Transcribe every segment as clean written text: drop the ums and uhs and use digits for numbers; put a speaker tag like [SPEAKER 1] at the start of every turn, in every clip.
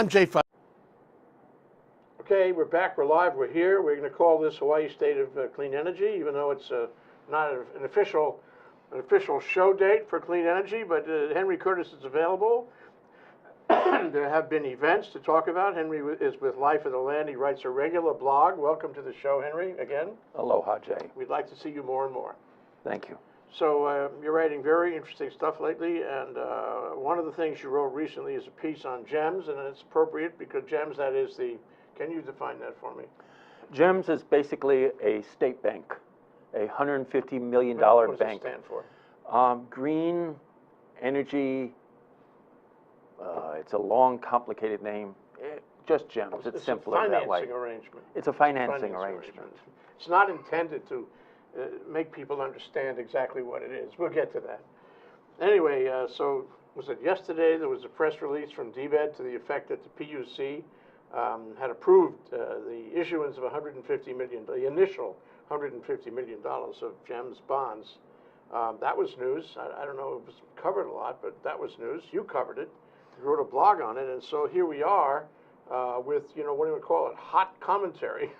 [SPEAKER 1] I'm Jay Fidell.
[SPEAKER 2] Okay, we're back, we're live, we're here. We're going to call this Hawaii State of Clean Energy, even though it's not an official show date for clean energy, but Henry Curtis is available. There have been events to talk about. Henry is with Life of the Land. He writes a regular blog. Welcome to the show, Henry, again.
[SPEAKER 3] Aloha, Jay.
[SPEAKER 2] We'd like to see you more and more.
[SPEAKER 3] Thank you.
[SPEAKER 2] So you're writing very interesting stuff lately, and one of the things you wrote recently is a piece on GEMS, and it's appropriate because GEMS, that is the, can you define that for me?
[SPEAKER 3] GEMS is basically a state bank, a $150 million bank.
[SPEAKER 2] What does it stand for?
[SPEAKER 3] Green Energy, it's a long, complicated name. Just GEMS, it's simpler that way.
[SPEAKER 2] It's a financing arrangement.
[SPEAKER 3] It's a financing arrangement.
[SPEAKER 2] It's not intended to make people understand exactly what it is. We'll get to that. Anyway, so was it yesterday there was a press release from DBED to the effect that the PUC had approved the issuance of $150 million, the initial $150 million of GEMS bonds. That was news. I don't know if it was covered a lot, but that was news. You covered it. You wrote a blog on it, and so here we are with, you know, what do you call it, hot commentary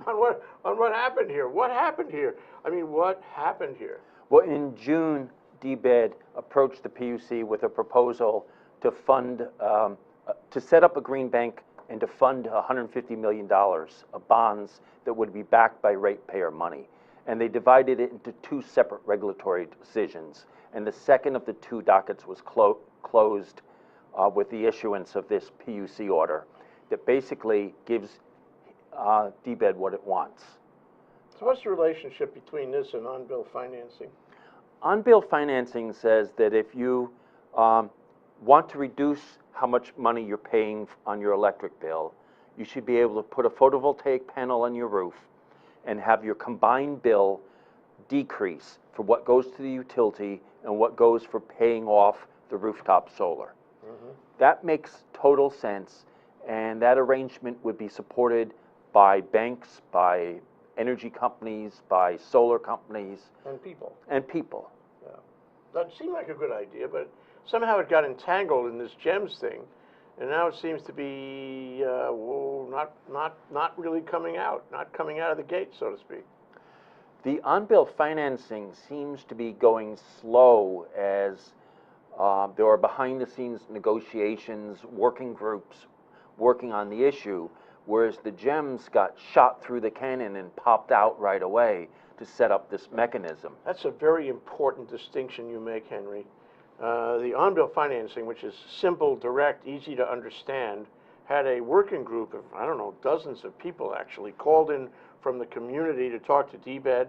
[SPEAKER 2] on what happened here. What happened here? I mean, what happened here?
[SPEAKER 3] Well, in June, DBED approached the PUC with a proposal to fund, to set up a green bank and to fund $150 million of bonds that would be backed by ratepayer money. And they divided it into two separate regulatory decisions. And the second of the two dockets was closed with the issuance of this PUC order that basically gives DBED what it wants.
[SPEAKER 2] So what's the relationship between this and on-bill financing?
[SPEAKER 3] On-bill financing says that if you want to reduce how much money you're paying on your electric bill, you should be able to put a photovoltaic panel on your roof and have your combined bill decrease for what goes to the utility and what goes for paying off the rooftop solar. Mm-hmm. That makes total sense, and that arrangement would be supported by banks, by energy companies, by solar companies.
[SPEAKER 2] And people.
[SPEAKER 3] And people.
[SPEAKER 2] Yeah. That seemed like a good idea, but somehow it got entangled in this GEMS thing, and now it seems to be not really coming out, not coming out of the gate, so to speak.
[SPEAKER 3] The on-bill financing seems to be going slow as there are behind-the-scenes negotiations, working groups working on the issue, whereas the GEMS got shot through the cannon and popped out right away to set up this mechanism.
[SPEAKER 2] That's a very important distinction you make, Henry. The on-bill financing, which is simple, direct, easy to understand, had a working group of, I don't know, dozens of people actually called in from the community to talk to DBED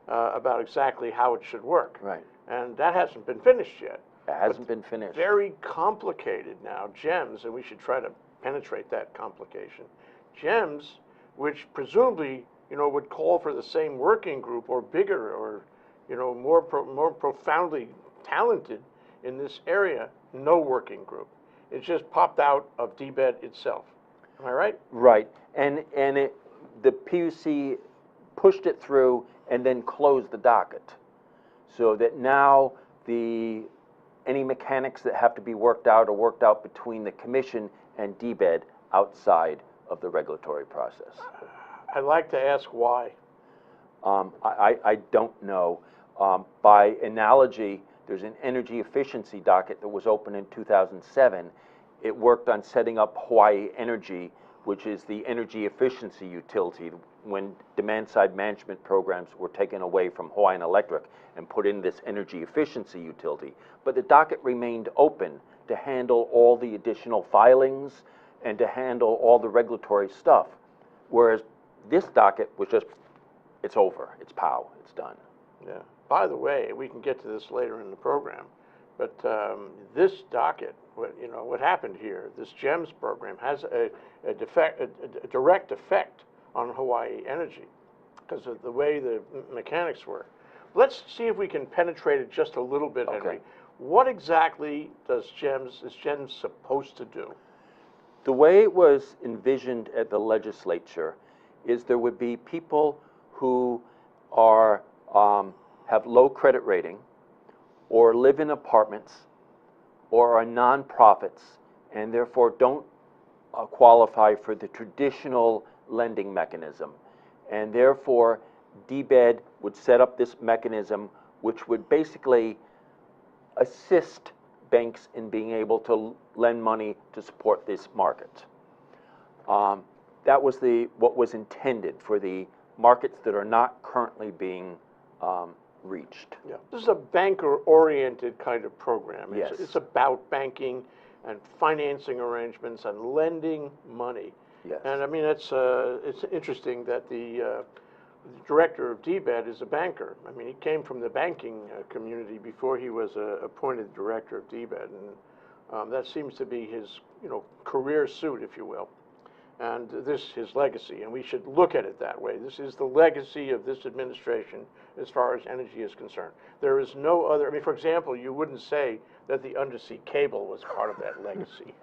[SPEAKER 2] about exactly how it should work.
[SPEAKER 3] Right.
[SPEAKER 2] And that hasn't been finished yet.
[SPEAKER 3] It hasn't been finished.
[SPEAKER 2] Very complicated now, GEMS, and we should try to penetrate that complication. GEMS, which presumably, you know, would call for the same working group or bigger or, you know, more profoundly talented in this area, no working group. It just popped out of DBED itself. Am I right?
[SPEAKER 3] Right. And the PUC pushed it through and then closed the docket so that now any mechanics that have to be worked out are worked out between the commission and DBED outside of the regulatory process.
[SPEAKER 2] I'd like to ask why.
[SPEAKER 3] I don't know. By analogy, there's an energy efficiency docket that was opened in 2007. It worked on setting up Hawaii Energy, which is the energy efficiency utility, when demand-side management programs were taken away from Hawaiian Electric and put in this energy efficiency utility. But the docket remained open to handle all the additional filings and to handle all the regulatory stuff. Whereas this docket was just, it's over, it's POW, it's done.
[SPEAKER 2] Yeah. By the way, we can get to this later in the program, but this docket, what happened here, this GEMS program has a direct effect on Hawaii Energy because of the way the mechanics work. Let's see if we can penetrate it just a little bit, Henry.
[SPEAKER 3] Okay.
[SPEAKER 2] What exactly is GEMS supposed to do?
[SPEAKER 3] The way it was envisioned at the legislature is there would be people who are have low credit rating or live in apartments or are nonprofits and therefore don't qualify for the traditional lending mechanism. And therefore, DBED would set up this mechanism which would basically assist banks in being able to lend money to support this market. That was what was intended for the markets that are not currently being reached.
[SPEAKER 2] Yeah. This is a banker-oriented kind of program.
[SPEAKER 3] Yes.
[SPEAKER 2] It's about banking and financing arrangements and lending money.
[SPEAKER 3] Yes.
[SPEAKER 2] And I mean, it's interesting that the director of DBED is a banker. I mean, he came from the banking community before he was appointed director of DBED, and that seems to be his, career suit, if you will. And his legacy, and we should look at it that way. This is the legacy of this administration as far as energy is concerned. There is no other, I mean, for example, you wouldn't say that the undersea cable was part of that legacy,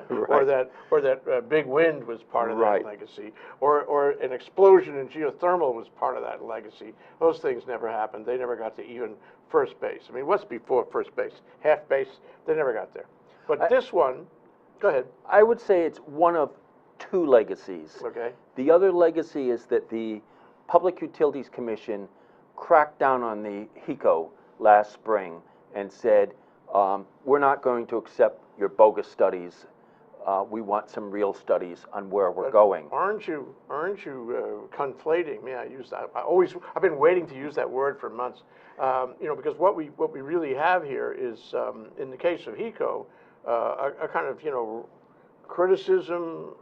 [SPEAKER 3] Right.
[SPEAKER 2] or that big wind was part of
[SPEAKER 3] Right.
[SPEAKER 2] that legacy, or an explosion in geothermal was part of that legacy. Those things never happened. They never got to even first base. I mean, what's before first base? Half base? They never got there. But this one, go ahead.
[SPEAKER 3] I would say it's one of two legacies.
[SPEAKER 2] Okay.
[SPEAKER 3] The other legacy is that the Public Utilities Commission cracked down on the HECO last spring and said, we're not going to accept your bogus studies. We want some real studies on where we're going.
[SPEAKER 2] Aren't you conflating? I use that. I've been waiting to use that word for months. Because what we really have here is, in the case of HECO, a kind of criticism,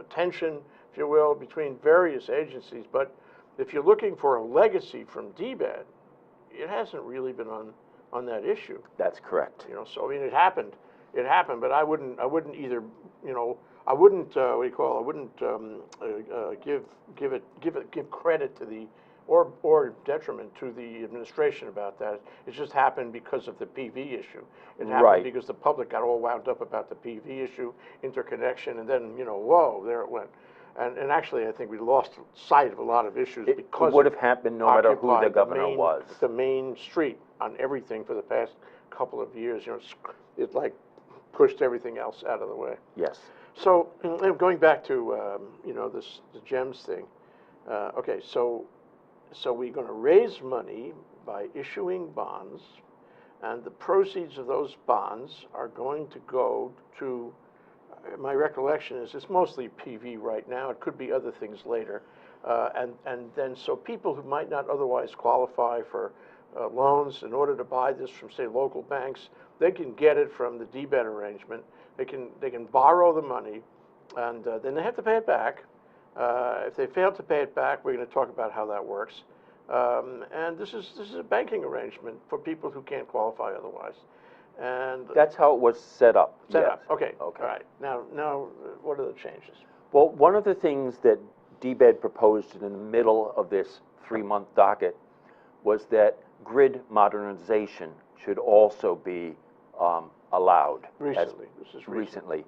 [SPEAKER 2] tension, if you will, between various agencies. But if you're looking for a legacy from DBED, it hasn't really been on that issue.
[SPEAKER 3] That's correct.
[SPEAKER 2] So I mean, it happened, but I wouldn't either, I wouldn't, I wouldn't give credit to the, or detriment to the administration about that. It just happened because of the PV issue. It happened
[SPEAKER 3] Right.
[SPEAKER 2] because the public got all wound up about the PV issue, interconnection, and then, whoa, there it went. And actually, I think we lost sight of a lot of issues because
[SPEAKER 3] It would have happened no matter who the
[SPEAKER 2] occupied
[SPEAKER 3] governor was.
[SPEAKER 2] the main street on everything for the past couple of years. It like pushed everything else out of the way.
[SPEAKER 3] Yes.
[SPEAKER 2] So going back to the GEMS thing. Okay, so we're going to raise money by issuing bonds, and the proceeds of those bonds are going to go to. My recollection is it's mostly PV right now. It could be other things later, and then so people who might not otherwise qualify for loans in order to buy this from, say, local banks, they can get it from the DBED arrangement. They can borrow the money, and then they have to pay it back. If they fail to pay it back, we're going to talk about how that works. And this is a banking arrangement for people who can't qualify otherwise. And
[SPEAKER 3] That's how it was set up.
[SPEAKER 2] set
[SPEAKER 3] yes.
[SPEAKER 2] up. Okay.
[SPEAKER 3] Okay.
[SPEAKER 2] All right. Now, what are the changes?
[SPEAKER 3] Well, one of the things that DBED proposed in the middle of this 3-month docket was that grid modernization should also be allowed.
[SPEAKER 2] Recently. This is
[SPEAKER 3] Recently.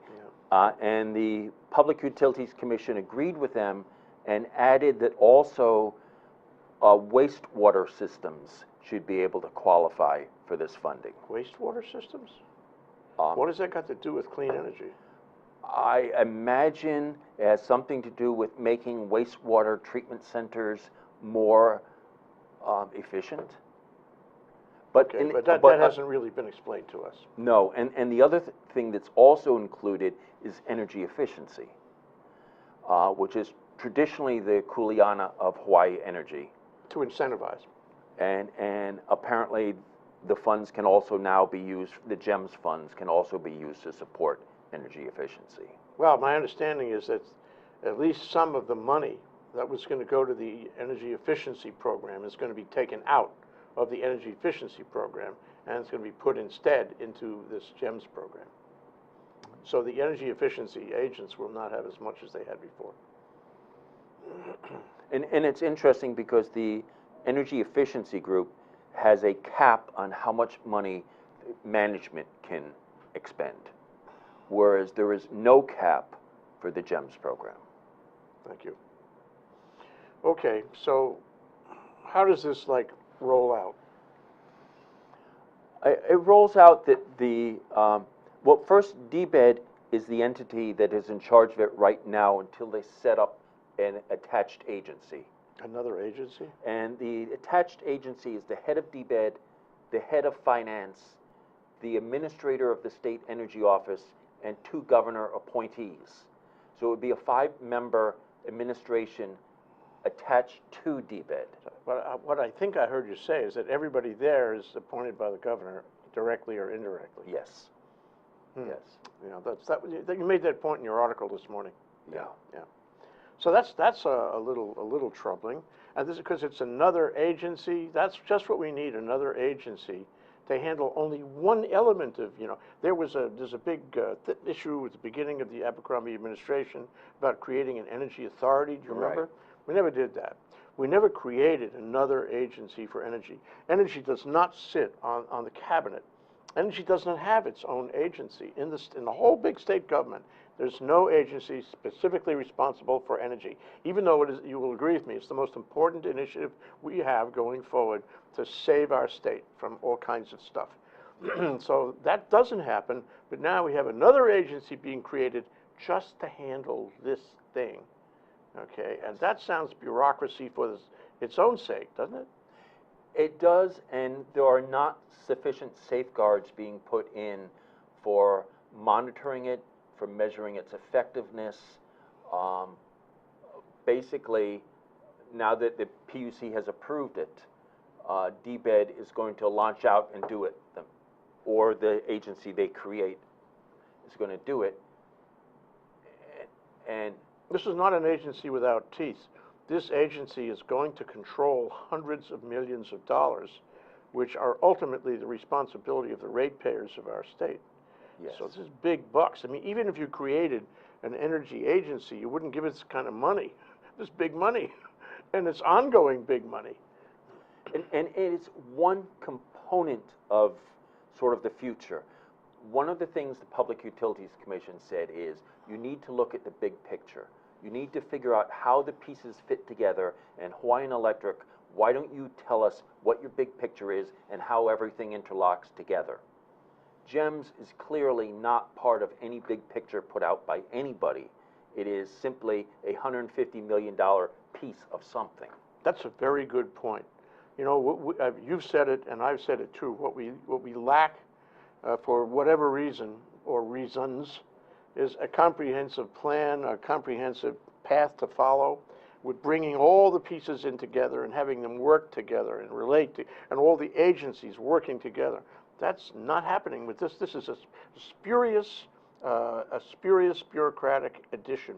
[SPEAKER 2] Yeah.
[SPEAKER 3] And the Public Utilities Commission agreed with them and added that also wastewater systems should be able to qualify for this funding.
[SPEAKER 2] Wastewater systems? What has that got to do with clean energy?
[SPEAKER 3] I imagine it has something to do with making wastewater treatment centers more efficient. But,
[SPEAKER 2] Okay, but that hasn't really been explained to us.
[SPEAKER 3] no, and the other thing that's also included is energy efficiency, which is traditionally the Kuleana of Hawaii Energy.
[SPEAKER 2] To incentivize.
[SPEAKER 3] And apparently the funds can also now be used, the GEMS funds can also be used to support energy efficiency.
[SPEAKER 2] Well, my understanding is that at least some of the money that was going to go to the energy efficiency program is going to be taken out of the energy efficiency program, and it's going to be put instead into this GEMS program. So the energy efficiency agents will not have as much as they had before.
[SPEAKER 3] And it's interesting because the energy efficiency group has a cap on how much money management can expend, whereas there is no cap for the GEMS program.
[SPEAKER 2] Thank you. Okay, so how does this roll out?
[SPEAKER 3] It rolls out that well, first DBED is the entity that is in charge of it right now until they set up an attached agency.
[SPEAKER 2] Another agency?
[SPEAKER 3] And the attached agency is the head of DBED, the head of finance, the administrator of the state energy office, and 2 governor appointees. So it would be a 5-member administration attached to DBED.
[SPEAKER 2] But what I think I heard you say is that everybody there is appointed by the governor, directly or indirectly.
[SPEAKER 3] Yes. Yes.
[SPEAKER 2] You know, you made that point in your article this morning.
[SPEAKER 3] Yeah.
[SPEAKER 2] Yeah. So that's a little troubling, and this is because it's another agency. That's just what we need, another agency to handle only one element of, you know, there's a big issue at the beginning of the Abercrombie administration about creating an energy authority. Do you remember?
[SPEAKER 3] Right.
[SPEAKER 2] We never did that. We never created another agency for energy. Energy does not sit on the cabinet. Energy does not have its own agency. In the whole big state government, there's no agency specifically responsible for energy, even though it is, you will agree with me, it's the most important initiative we have going forward to save our state from all kinds of stuff. So that doesn't happen, but now we have another agency being created just to handle this thing, okay? And that sounds bureaucracy for its own sake, doesn't it?
[SPEAKER 3] It does, and there are not sufficient safeguards being put in for monitoring it, for measuring its effectiveness. Basically, now that the PUC has approved it, DBED is going to launch out and do it, or the agency they create is going to do it. And
[SPEAKER 2] this is not an agency without teeth. This agency is going to control hundreds of millions of dollars, which are ultimately the responsibility of the ratepayers of our state.
[SPEAKER 3] yes.
[SPEAKER 2] So this is big bucks. I mean, even if you created an energy agency, you wouldn't give it this kind of money. This big money, and it's ongoing big money.
[SPEAKER 3] And it's one component of sort of the future. One of the things the Public Utilities Commission said is you need to look at the big picture. You need to figure out how the pieces fit together, and Hawaiian Electric, why don't you tell us what your big picture is and how everything interlocks together? GEMS is clearly not part of any big picture put out by anybody. It is simply a $150 million piece of something.
[SPEAKER 2] That's a very good point. You know, you've said it, and I've said it too. What we lack, for whatever reason or reasons, is a comprehensive plan, a comprehensive path to follow, with bringing all the pieces in together and having them work together and relate to, and all the agencies working together. That's not happening with this. This is a spurious bureaucratic addition.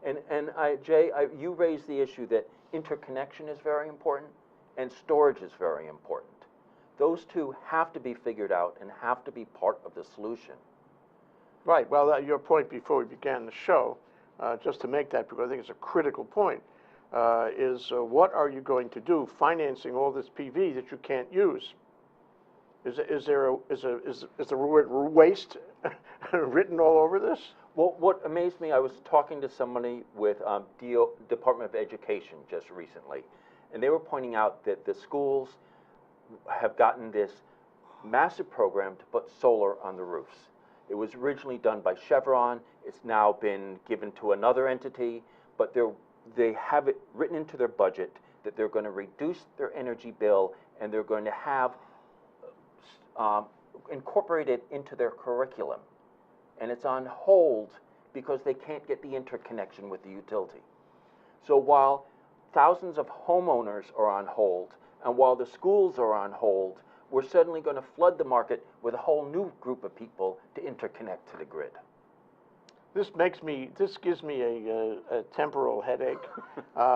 [SPEAKER 3] And Jay, you raised the issue that interconnection is very important and storage is very important. Those two have to be figured out and have to be part of the solution.
[SPEAKER 2] Right. Well, your point before we began the show, just to make that, because I think it's a critical point, is what are you going to do financing all this PV that you can't use? Is the word waste written all over this?
[SPEAKER 3] Well, what amazed me, I was talking to somebody with Department of Education just recently, and they were pointing out that the schools have gotten this massive program to put solar on the roofs. It was originally done by Chevron. It's now been given to another entity, but they have it written into their budget that they're going to reduce their energy bill, and they're going to have incorporate it into their curriculum. And it's on hold because they can't get the interconnection with the utility. So while thousands of homeowners are on hold, and while the schools are on hold, we're suddenly going to flood the market with a whole new group of people to interconnect to the grid.
[SPEAKER 2] This gives me a temporal headache,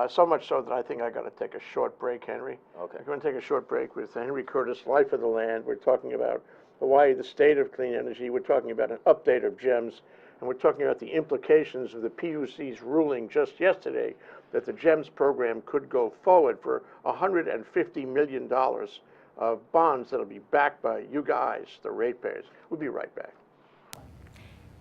[SPEAKER 2] so much so that I think I got to take a short break, Henry.
[SPEAKER 3] Okay.
[SPEAKER 2] We're going to take a short break with Henry Curtis, Life of the Land. We're talking about Hawaii, the state of clean energy. We're talking about an update of GEMS, and we're talking about the implications of the PUC's ruling just yesterday that the GEMS program could go forward for $150 million of bonds that'll be backed by you guys, the ratepayers. We'll be right back.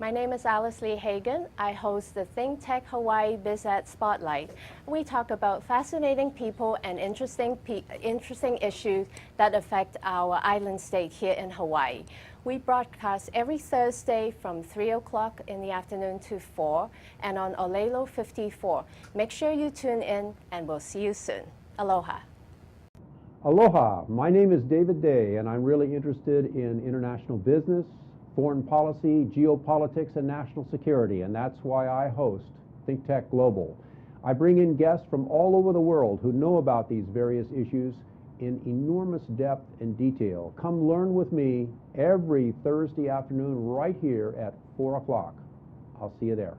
[SPEAKER 1] My name is Alice Lee Hagan. I host the ThinkTech Hawaii BizEd Spotlight. We talk about fascinating people and interesting issues that affect our island state here in Hawaii. We broadcast every Thursday from 3 o'clock in the afternoon to 4 and on Olelo 54. Make sure you tune in and we'll see you soon. Aloha.
[SPEAKER 4] Aloha, my name is David Day and I'm really interested in international business, foreign policy, geopolitics, and national security, and that's why I host ThinkTech Global. I bring in guests from all over the world who know about these various issues in enormous depth and detail. Come learn with me every Thursday afternoon right here at 4 o'clock. I'll see you there.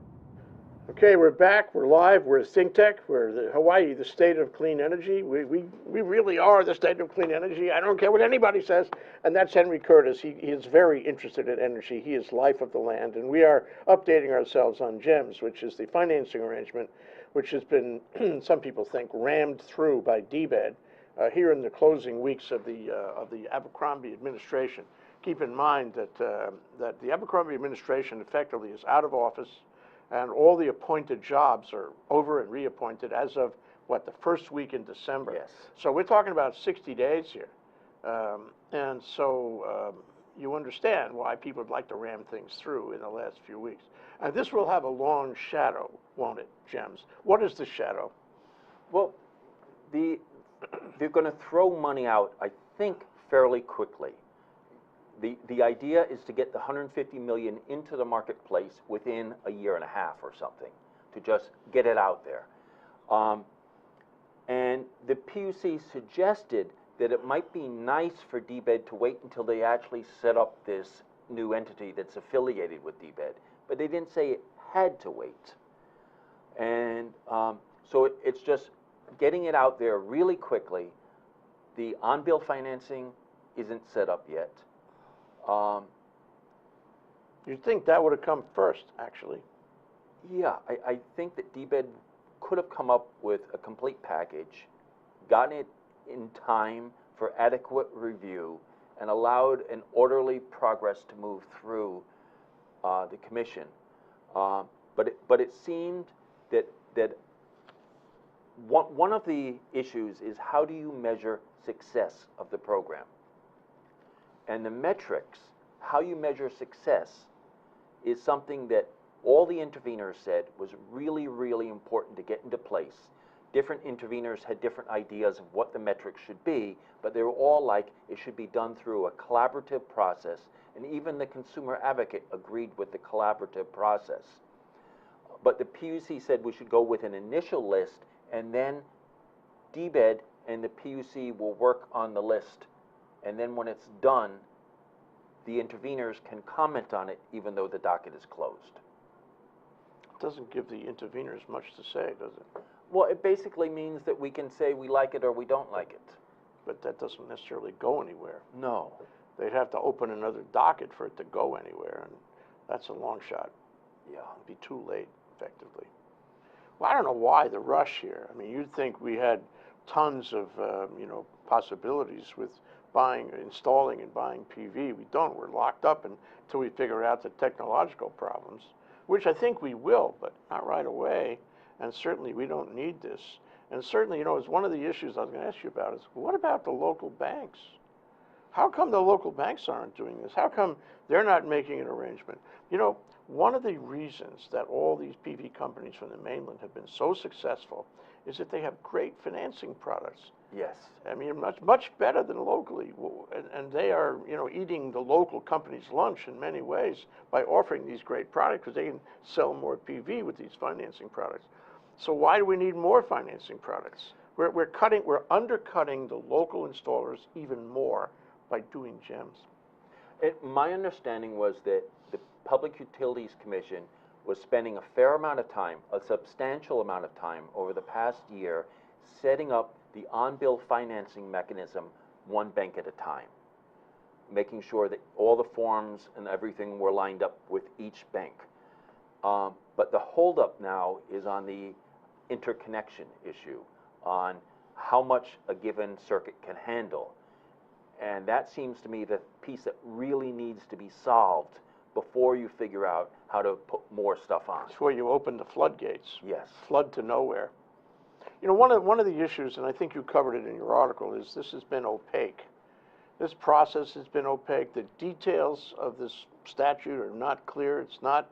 [SPEAKER 2] Okay, we're back. We're live. We're ThinkTech. We're Hawaii, the state of clean energy. We really are the state of clean energy. I don't care what anybody says. And that's Henry Curtis. He is very interested in energy. He is life of the land. And we are updating ourselves on GEMS, which is the financing arrangement, which has been, some people think, rammed through by DBED here in the closing weeks of the Abercrombie administration. Keep in mind that the Abercrombie administration effectively is out of office, and all the appointed jobs are over and reappointed as of, what, the first week in December?
[SPEAKER 3] Yes.
[SPEAKER 2] So we're talking about 60 days here. And so you understand why people would like to ram things through in the last few weeks. And this will have a long shadow, won't it, GEMS? What is the shadow?
[SPEAKER 3] Well, they're going to throw money out, I think, fairly quickly. The idea is to get the $150 million into the marketplace within a year and a half or something, to just get it out there. And the PUC suggested that it might be nice for DBED to wait until they actually set up this new entity that's affiliated with DBED, but they didn't say it had to wait. And so it's just getting it out there really quickly. The on-bill financing isn't set up yet.
[SPEAKER 2] You'd think that would have come first, actually.
[SPEAKER 3] Yeah, I think that DBED could have come up with a complete package, gotten it in time for adequate review, and allowed an orderly progress to move through the commission. But it seemed that one of the issues is, how do you measure success of the program? And the metrics, how you measure success, is something that all the interveners said was really, really important to get into place. Different interveners had different ideas of what the metrics should be, but they were all like, it should be done through a collaborative process, and even the consumer advocate agreed with the collaborative process. But the PUC said we should go with an initial list, and then DBED and the PUC will work on the list. And then when it's done, the interveners can comment on it even though the docket is closed.
[SPEAKER 2] It doesn't give the interveners much to say, does it?
[SPEAKER 3] Well, it basically means that we can say we like it or we don't like it.
[SPEAKER 2] But that doesn't necessarily go anywhere.
[SPEAKER 3] No.
[SPEAKER 2] They'd have to open another docket for it to go anywhere, and that's a long shot.
[SPEAKER 3] Yeah.
[SPEAKER 2] It'd be too late, effectively. Well, I don't know why the rush here. I mean, you'd think we had tons of, possibilities with installing and buying PV. We don't. We're locked up until we figure out the technological problems, which I think we will, but not right away. And certainly we don't need this. And certainly, it's one of the issues I was going to ask you about is, what about the local banks? How come the local banks aren't doing this? How come they're not making an arrangement? One of the reasons that all these PV companies from the mainland have been so successful is that they have great financing products.
[SPEAKER 3] Yes.
[SPEAKER 2] I mean, much better than locally, and they are, eating the local company's lunch in many ways by offering these great products, because they can sell more PV with these financing products. So why do we need more financing products? We're undercutting the local installers even more by doing GEMS.
[SPEAKER 3] My understanding was that the Public Utilities Commission was spending a fair amount of time, a substantial amount of time over the past year, setting up the on-bill financing mechanism one bank at a time, making sure that all the forms and everything were lined up with each bank. But the holdup now is on the interconnection issue, on how much a given circuit can handle. And that seems to me the piece that really needs to be solved before you figure out how to put more stuff on.
[SPEAKER 2] Before you open the floodgates.
[SPEAKER 3] Yes.
[SPEAKER 2] Flood to nowhere. One of the issues, and I think you covered it in your article, is this has been opaque. This process has been opaque. The details of this statute are not clear. It's not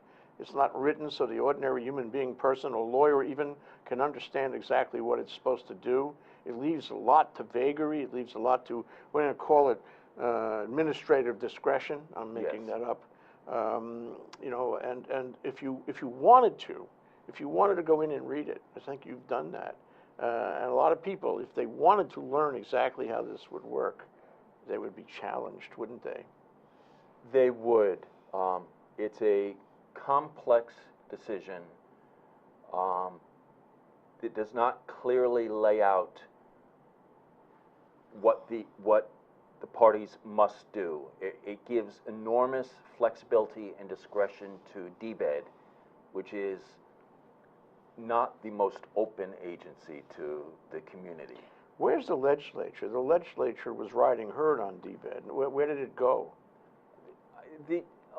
[SPEAKER 2] written so the ordinary human being, person, or lawyer even can understand exactly what it's supposed to do. It leaves a lot to vagary. It leaves a lot to, we're going to call it administrative discretion. I'm making
[SPEAKER 3] Yes.
[SPEAKER 2] that up. You know, and if you wanted to go in and read it, I think you've done that. And a lot of people, if they wanted to learn exactly how this would work, they would be challenged, wouldn't they?
[SPEAKER 3] They would. It's a complex decision. It does not clearly lay out what the parties must do. It gives enormous flexibility and discretion to DBED, which is not the most open agency to the community.
[SPEAKER 2] Where's the legislature? The legislature was riding herd on DBED. Where did it go?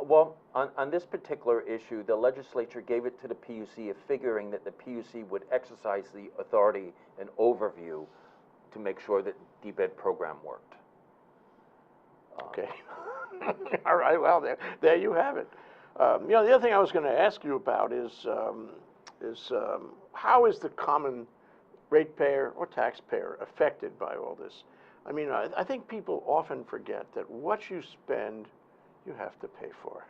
[SPEAKER 3] Well, on this particular issue, the legislature gave it to the PUC, figuring that the PUC would exercise the authority and overview to make sure that the DBED program worked.
[SPEAKER 2] Okay. All right, well, there you have it. You know, the other thing I was going to ask you about is how is the common ratepayer or taxpayer affected by all this? I mean, I think people often forget that what you spend, you have to pay for.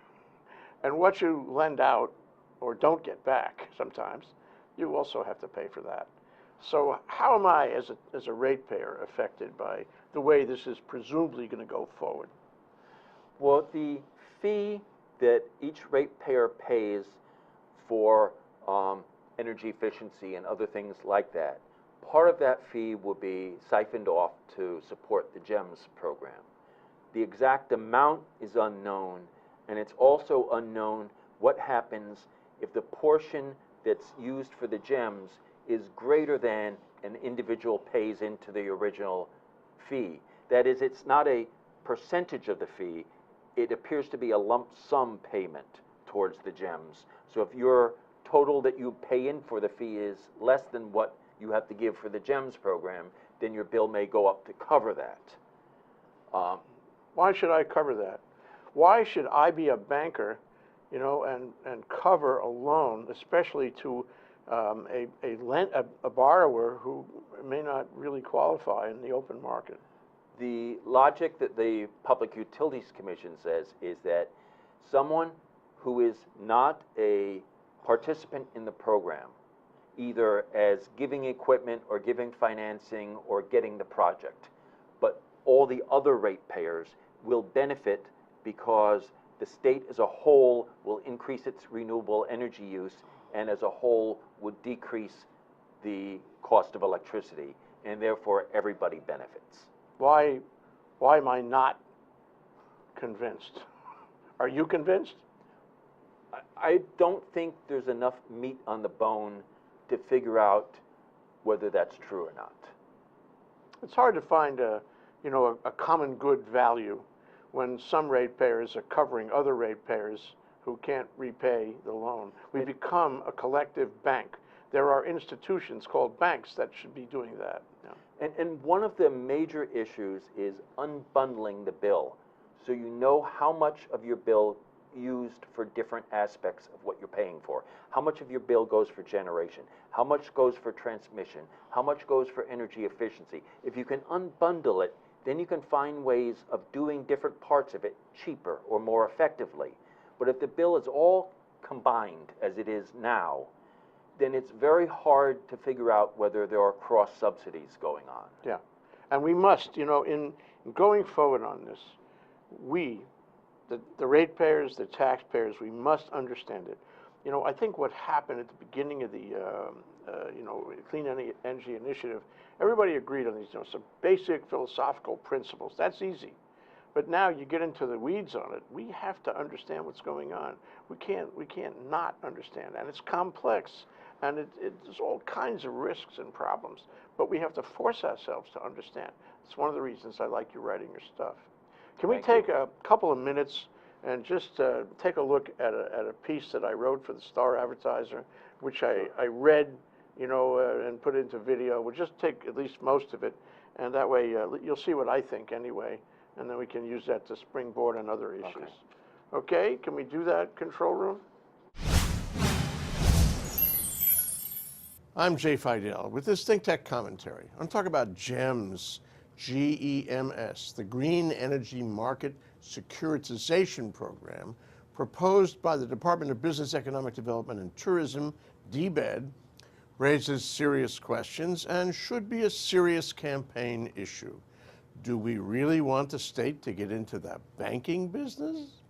[SPEAKER 2] And what you lend out or don't get back sometimes, you also have to pay for that. So how am I, as a ratepayer, affected by the way this is presumably going to go forward?
[SPEAKER 3] Well, the fee that each ratepayer pays for energy efficiency and other things like that, part of that fee will be siphoned off to support the GEMS program. The exact amount is unknown, and it's also unknown what happens if the portion that's used for the GEMS is greater than an individual pays into the original fee. That is, it's not a percentage of the fee, it appears to be a lump sum payment towards the GEMS. So if your total that you pay in for the fee is less than what you have to give for the GEMS program, then your bill may go up to cover that.
[SPEAKER 2] Why should I cover that? Why should I be a banker, you know, and cover a loan, especially to a borrower who may not really qualify in the open market?
[SPEAKER 3] The logic that the Public Utilities Commission says is that someone who is not a participant in the program, either as giving equipment or giving financing or getting the project, but all the other ratepayers will benefit because the state as a whole will increase its renewable energy use and as a whole would decrease the cost of electricity, and therefore everybody benefits.
[SPEAKER 2] Why am I not convinced? Are you convinced?
[SPEAKER 3] I don't think there's enough meat on the bone to figure out whether that's true or not.
[SPEAKER 2] It's hard to find a common good value when some ratepayers are covering other ratepayers who can't repay the loan. We become a collective bank. There are institutions called banks that should be doing that. Yeah.
[SPEAKER 3] And one of the major issues is unbundling the bill, so you know how much of your bill used for different aspects of what you're paying for. How much of your bill goes for generation? How much goes for transmission? How much goes for energy efficiency? If you can unbundle it, then you can find ways of doing different parts of it cheaper or more effectively. But if the bill is all combined, as it is now, then it's very hard to figure out whether there are cross subsidies going on.
[SPEAKER 2] Yeah. And we must, in going forward on this, the ratepayers, the taxpayers, we must understand it. I think what happened at the beginning of the Clean Energy Initiative, everybody agreed on these, some basic philosophical principles. That's easy. But now you get into the weeds on it. We have to understand what's going on. We can't not understand, and it's complex, and there's all kinds of risks and problems. But we have to force ourselves to understand. It's one of the reasons I like you writing your stuff. Can we take a couple of minutes and just take a look at a piece that I wrote for the Star Advertiser, which I read, and put into video. We'll just take at least most of it, and that way you'll see what I think anyway. and then we can use that to springboard on other issues. Okay, can we do that, control room? I'm Jay Fidell with this ThinkTech commentary. I'm talking about GEMS, G-E-M-S, the Green Energy Market Securitization Program proposed by the Department of Business, Economic Development and Tourism, DBED, raises serious questions and should be a serious campaign issue. Do we really want the state to get into the banking business?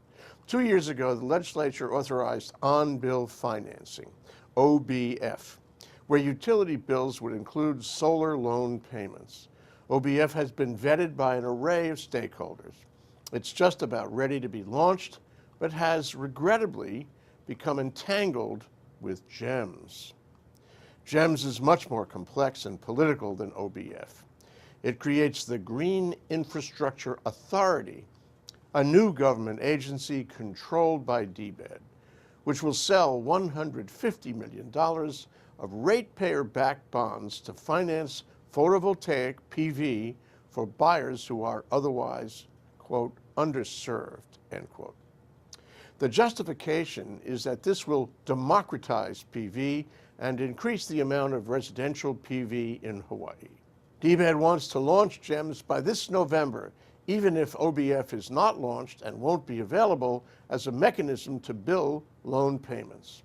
[SPEAKER 2] 2 years ago, the legislature authorized on-bill financing, OBF, where utility bills would include solar loan payments. OBF has been vetted by an array of stakeholders. It's just about ready to be launched, but has regrettably become entangled with GEMS. GEMS is much more complex and political than OBF. It creates the Green Infrastructure Authority, a new government agency controlled by DBED, which will sell $150 million of ratepayer-backed bonds to finance photovoltaic PV for buyers who are otherwise, quote, underserved, end quote. The justification is that this will democratize PV and increase the amount of residential PV in Hawaii. DBED wants to launch GEMS by this November, even if OBF is not launched and won't be available as a mechanism to bill loan payments.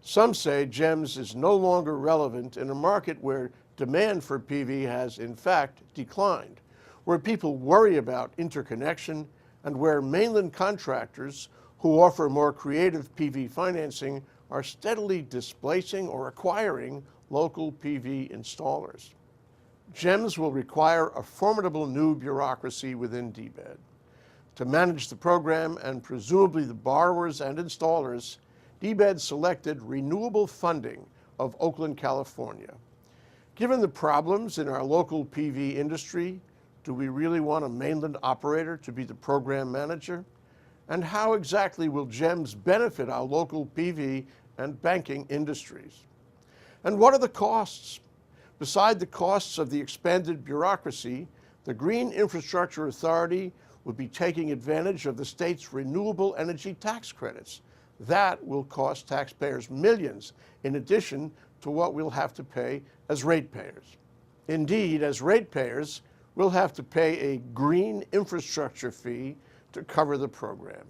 [SPEAKER 2] Some say GEMS is no longer relevant in a market where demand for PV has in fact declined, where people worry about interconnection, and where mainland contractors who offer more creative PV financing are steadily displacing or acquiring local PV installers. GEMS will require a formidable new bureaucracy within DBED. To manage the program and presumably the borrowers and installers, DBED selected renewable funding of Oakland, California. Given the problems in our local PV industry, do we really want a mainland operator to be the program manager? And how exactly will GEMS benefit our local PV and banking industries? And what are the costs? Beside the costs of the expanded bureaucracy, the Green Infrastructure Authority will be taking advantage of the state's renewable energy tax credits. That will cost taxpayers millions, in addition to what we'll have to pay as ratepayers. Indeed, as ratepayers, we'll have to pay a green infrastructure fee to cover the program.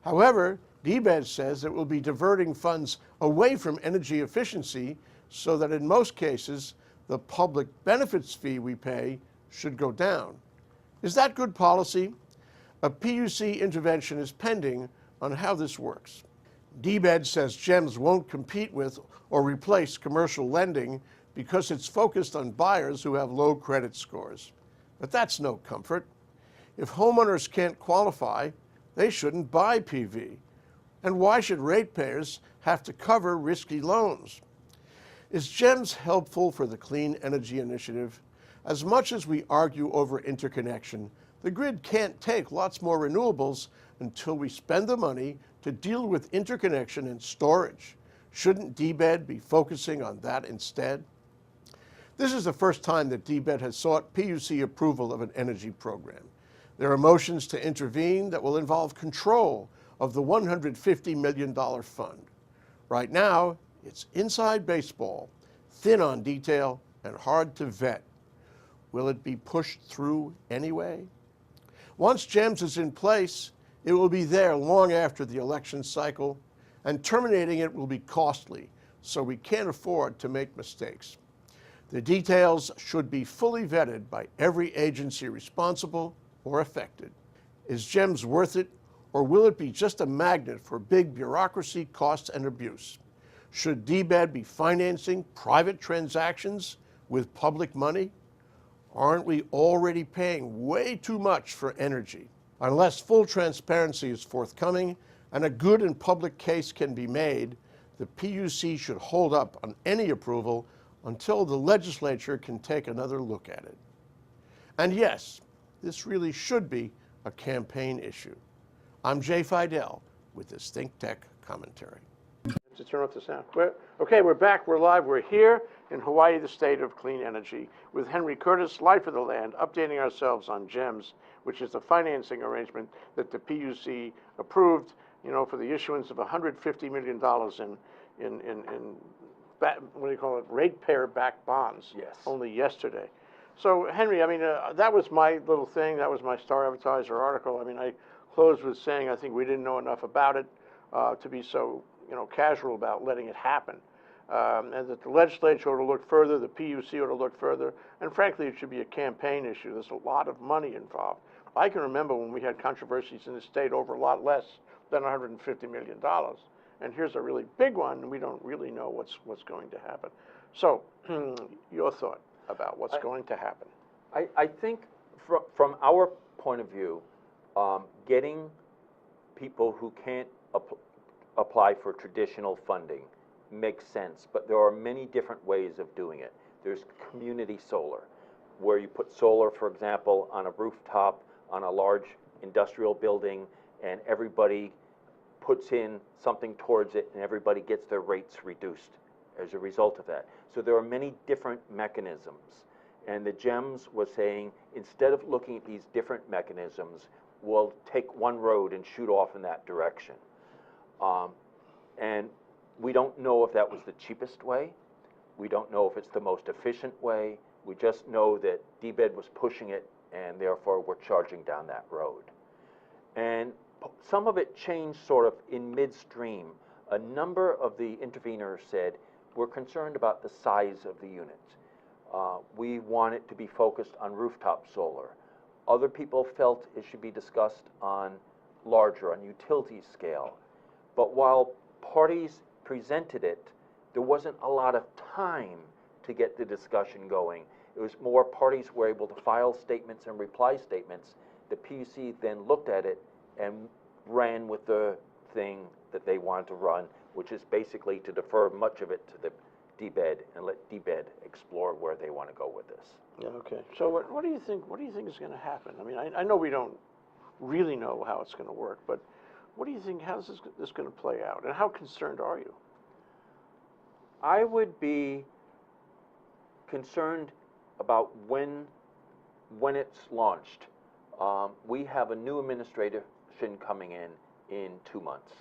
[SPEAKER 2] However, DBED says it will be diverting funds away from energy efficiency so that in most cases, the public benefits fee we pay should go down. Is that good policy? A PUC intervention is pending on how this works. DBED says GEMS won't compete with or replace commercial lending because it's focused on buyers who have low credit scores. But that's no comfort. If homeowners can't qualify, they shouldn't buy PV. And why should ratepayers have to cover risky loans? Is GEMS helpful for the Clean Energy Initiative? As much as we argue over interconnection, the grid can't take lots more renewables until we spend the money to deal with interconnection and storage. Shouldn't DBED be focusing on that instead? This is the first time that DBED has sought PUC approval of an energy program. There are motions to intervene that will involve control of the $150 million fund. Right now, it's inside baseball, thin on detail, and hard to vet. Will it be pushed through anyway? Once GEMS is in place, it will be there long after the election cycle, and terminating it will be costly, so we can't afford to make mistakes. The details should be fully vetted by every agency responsible or affected. Is GEMS worth it, or will it be just a magnet for big bureaucracy, costs, and abuse? Should DBED be financing private transactions with public money? Aren't we already paying way too much for energy? Unless full transparency is forthcoming and a good and public case can be made, the PUC should hold up on any approval until the legislature can take another look at it. And yes, this really should be a campaign issue. I'm Jay Fidell with this ThinkTech commentary. to turn off the sound. We're back. We're live. We're here in Hawaii, the state of clean energy, with Henry Curtis, Life of the Land, updating ourselves on GEMS, which is the financing arrangement that the PUC approved, for the issuance of $150 million what do you call it, ratepayer-backed bonds.
[SPEAKER 3] Yes.
[SPEAKER 2] Only yesterday. So, Henry, I mean, that was my little thing. That was my Star Advertiser article. I mean, I closed with saying I think we didn't know enough about it to be so, casual about letting it happen. And that the legislature ought to look further, the PUC ought to look further, and frankly, it should be a campaign issue. There's a lot of money involved. I can remember when we had controversies in the state over a lot less than $150 million. And here's a really big one, and we don't really know what's going to happen. So, your thought about what's going to happen?
[SPEAKER 3] I think from our point of view, getting people who can't apply for traditional funding makes sense, but there are many different ways of doing it. There's community solar, where you put solar, for example, on a rooftop, on a large industrial building, and everybody puts in something towards it, and everybody gets their rates reduced as a result of that. So there are many different mechanisms. And the GEMS was saying, instead of looking at these different mechanisms, we'll take one road and shoot off in that direction. And we don't know if that was the cheapest way. We don't know if it's the most efficient way. We just know that DBED was pushing it, and therefore we're charging down that road. And some of it changed sort of in midstream. A number of the interveners said, we're concerned about the size of the unit. We want it to be focused on rooftop solar. Other people felt it should be discussed on larger, on utility scale. But while parties presented it, there wasn't a lot of time to get the discussion going. It was more parties were able to file statements and reply statements. The PUC then looked at it and ran with the thing that they wanted to run, which is basically to defer much of it to the DBED and let DBED explore where they want to go with this.
[SPEAKER 2] Yeah, okay. So what do you think? What do you think is going to happen? I mean, I know we don't really know how it's going to work, but what do you think? How's this going to play out, and how concerned are you?
[SPEAKER 3] I would be concerned about when it's launched. We have a new administration coming in 2 months.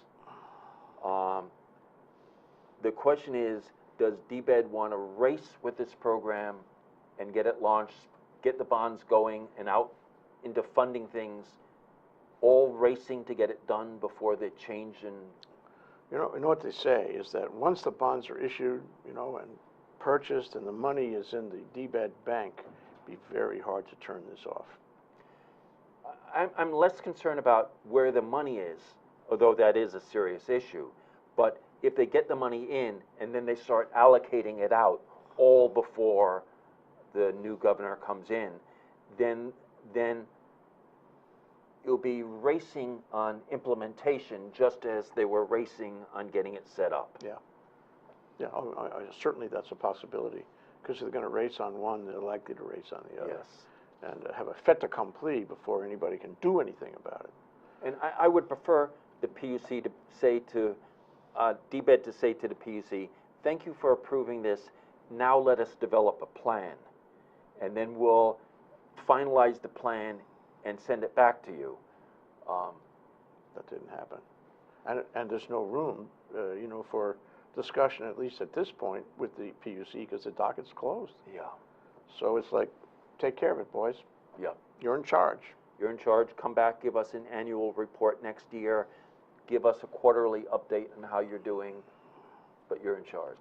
[SPEAKER 3] The question is, does DBED want to race with this program and get it launched, get the bonds going and out into funding things, all racing to get it done before they change in?
[SPEAKER 2] You know what they say is that once the bonds are issued, and purchased, and the money is in the DBED bank, it'd be very hard to turn this off.
[SPEAKER 3] I'm less concerned about where the money is, although that is a serious issue. But if they get the money in and then they start allocating it out all before the new governor comes in, then it'll be racing on implementation just as they were racing on getting it set up.
[SPEAKER 2] Yeah. Yeah, certainly that's a possibility, because they're going to race on one, they're likely to race on the other.
[SPEAKER 3] Yes.
[SPEAKER 2] And have a fait accompli before anybody can do anything about it.
[SPEAKER 3] And I would prefer the PUC to say to, DBED to say to the PUC, thank you for approving this, now let us develop a plan. And then we'll finalize the plan and send it back to you.
[SPEAKER 2] That didn't happen. And there's no room, for discussion, at least at this point, with the PUC, because the docket's closed.
[SPEAKER 3] Yeah.
[SPEAKER 2] So it's like, take care of it, boys.
[SPEAKER 3] Yeah.
[SPEAKER 2] You're in charge.
[SPEAKER 3] You're in charge. Come back, give us an annual report next year. Give us a quarterly update on how you're doing, but you're in charge.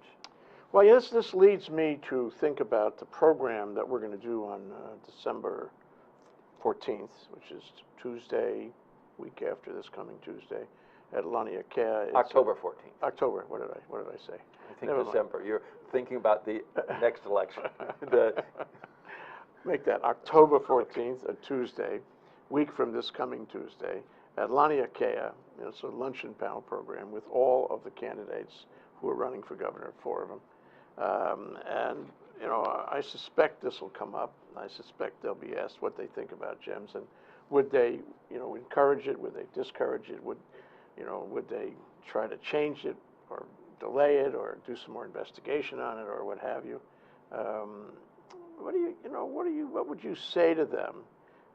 [SPEAKER 2] Well, yes, this leads me to think about the program that we're going to do on December 14th, which is Tuesday, week after this coming Tuesday, at Laniakea.
[SPEAKER 3] October 14th.
[SPEAKER 2] October. What did I say?
[SPEAKER 3] I think
[SPEAKER 2] Never
[SPEAKER 3] December.
[SPEAKER 2] mind.
[SPEAKER 3] You're thinking about the next election.
[SPEAKER 2] Make that October 14th, a Tuesday, week from this coming Tuesday, at Laniakea. It's a luncheon panel program with all of the candidates who are running for governor, 4 of them. I suspect this will come up. I suspect they'll be asked what they think about GEMS, and would they, encourage it? Would they discourage it? Would they try to change it or delay it or do some more investigation on it or what have you. What would you say to them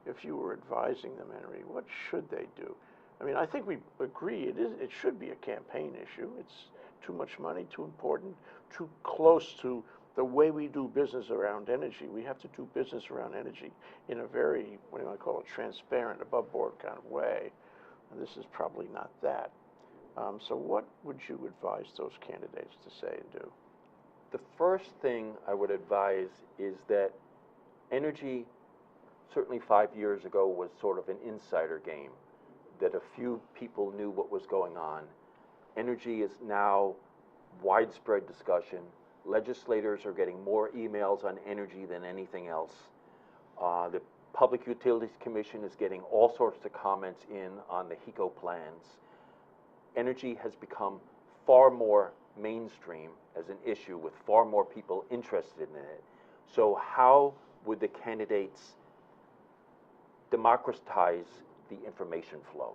[SPEAKER 2] if you were advising them, Henry? What should they do? I mean, I think we agree it should be a campaign issue. It's too much money, too important, too close to the way we do business around energy. We have to do business around energy in a very, what do you want to call it, transparent, above board kind of way. And this is probably not that. So what would you advise those candidates to say and do?
[SPEAKER 3] The first thing I would advise is that energy, certainly 5 years ago, was sort of an insider game, that a few people knew what was going on. Energy is now widespread discussion. Legislators are getting more emails on energy than anything else. The Public Utilities Commission is getting all sorts of comments in on the HECO plans. Energy has become far more mainstream as an issue with far more people interested in it. So how would the candidates democratize the information flow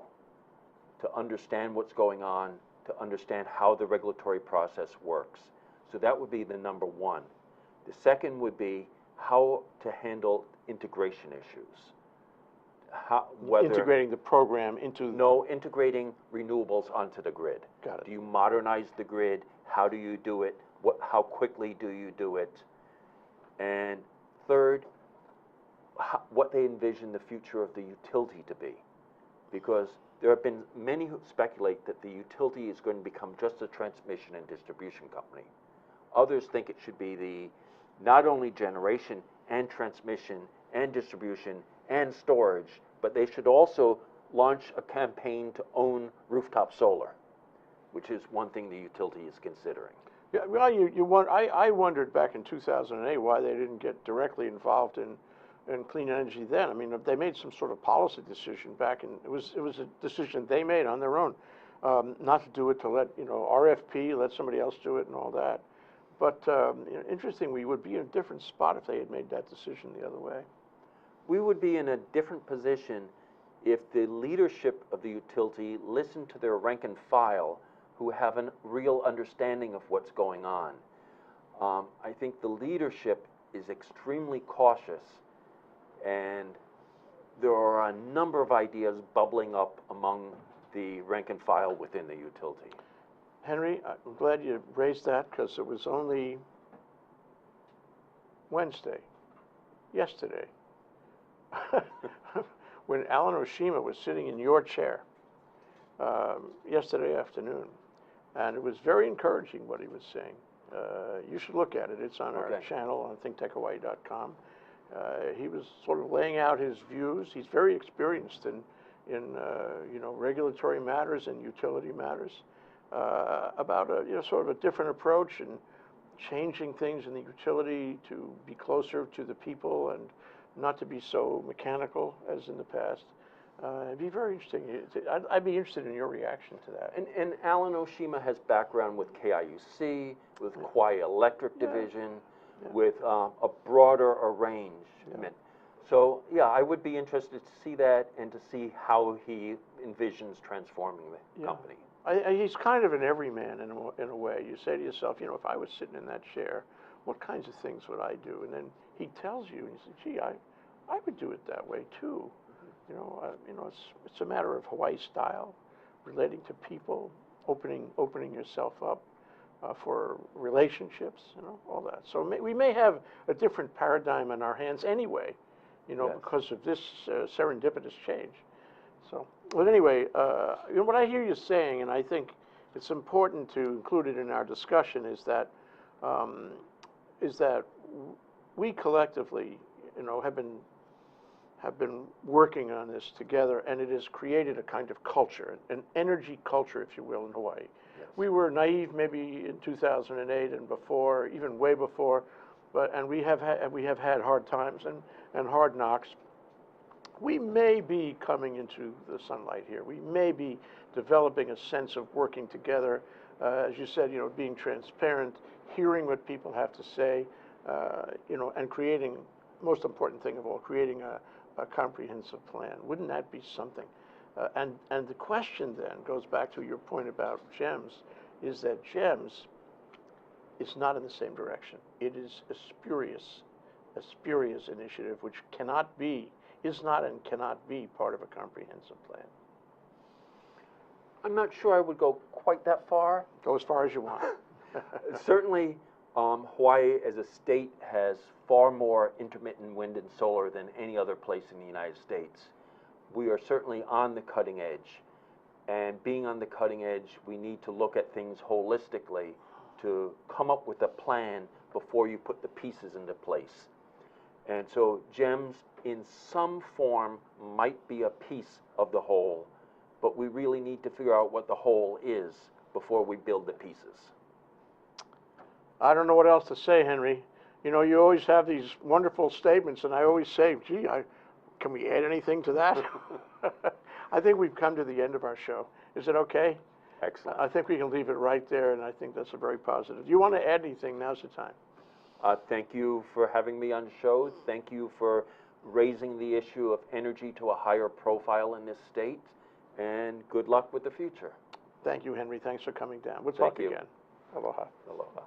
[SPEAKER 3] to understand what's going on, to understand how the regulatory process works? So that would be the number one. The second would be how to handle integration issues.
[SPEAKER 2] Integrating the program into...
[SPEAKER 3] No, integrating renewables onto the grid.
[SPEAKER 2] Got it.
[SPEAKER 3] Do you modernize the grid? How do you do it? How quickly do you do it? And third, what they envision the future of the utility to be. Because there have been many who speculate that the utility is going to become just a transmission and distribution company. Others think it should be the not only generation and transmission and distribution and storage, but they should also launch a campaign to own rooftop solar, which is one thing the utility is considering.
[SPEAKER 2] Yeah, well, I wondered back in 2008 why they didn't get directly involved in clean energy then. I mean, they made some sort of policy decision back in, it was a decision they made on their own, not to do it, to let, RFP, let somebody else do it and all that. But interesting, we would be in a different spot if they had made that decision the other way.
[SPEAKER 3] We would be in a different position if the leadership of the utility listened to their rank and file who have a real understanding of what's going on. I think the leadership is extremely cautious, and there are a number of ideas bubbling up among the rank and file within the utility.
[SPEAKER 2] Henry, I'm glad you raised that, because it was only yesterday, when Alan Oshima was sitting in your chair yesterday afternoon, and it was very encouraging what he was saying. You should look at it. It's on our channel on ThinkTechHawaii.com. He was sort of laying out his views. He's very experienced in regulatory matters and utility matters, about sort of a different approach and changing things in the utility to be closer to the people and not to be so mechanical as in the past. It'd be very interesting. I'd be interested in your reaction to that.
[SPEAKER 3] And Alan Oshima has background with KIUC, with Kauai Electric Division, with a broader arrangement. So, yeah, I would be interested to see that and to see how he envisions transforming the company.
[SPEAKER 2] He's kind of an everyman in a way. You say to yourself, if I was sitting in that chair, what kinds of things would I do? And then he tells you, and you say, gee, I would do it that way too. It's a matter of Hawaii style, relating to people, opening yourself up for relationships, all that. So we may have a different paradigm in our hands anyway, because of this serendipitous change. So, but anyway, what I hear you saying, and I think it's important to include it in our discussion, is that we collectively, have been working on this together, and it has created a kind of culture, an energy culture, if you will, in Hawaii. Yes. We were naive maybe in 2008 and before, even way before, and we have had hard times and hard knocks. We may be coming into the sunlight here. We may be developing a sense of working together, as you said, being transparent, hearing what people have to say, and creating, most important thing of all, creating a comprehensive plan. Wouldn't that be something? And the question then goes back to your point about GEMS, is that GEMS is not in the same direction. It is a spurious initiative which cannot be, is not and cannot be part of a comprehensive plan.
[SPEAKER 3] I'm not sure I would go quite that far.
[SPEAKER 2] Go as far as you want.
[SPEAKER 3] Certainly, Hawaii as a state has far more intermittent wind and solar than any other place in the United States. We are certainly on the cutting edge. And being on the cutting edge, we need to look at things holistically to come up with a plan before you put the pieces into place. And so GEMS in some form might be a piece of the whole, but we really need to figure out what the whole is before we build the pieces.
[SPEAKER 2] I don't know what else to say, Henry. You know, you always have these wonderful statements, and I always say, gee, can we add anything to that? I think we've come to the end of our show. Is it okay?
[SPEAKER 3] Excellent.
[SPEAKER 2] I think we can leave it right there, and I think that's a very positive. Do you want to add anything? Now's the time.
[SPEAKER 3] Thank you for having me on the show. Thank you for raising the issue of energy to a higher profile in this state, and good luck with the future.
[SPEAKER 2] Thank you, Henry. Thanks for coming down. We'll
[SPEAKER 3] Thank
[SPEAKER 2] talk
[SPEAKER 3] you.
[SPEAKER 2] again. Aloha.
[SPEAKER 3] Aloha.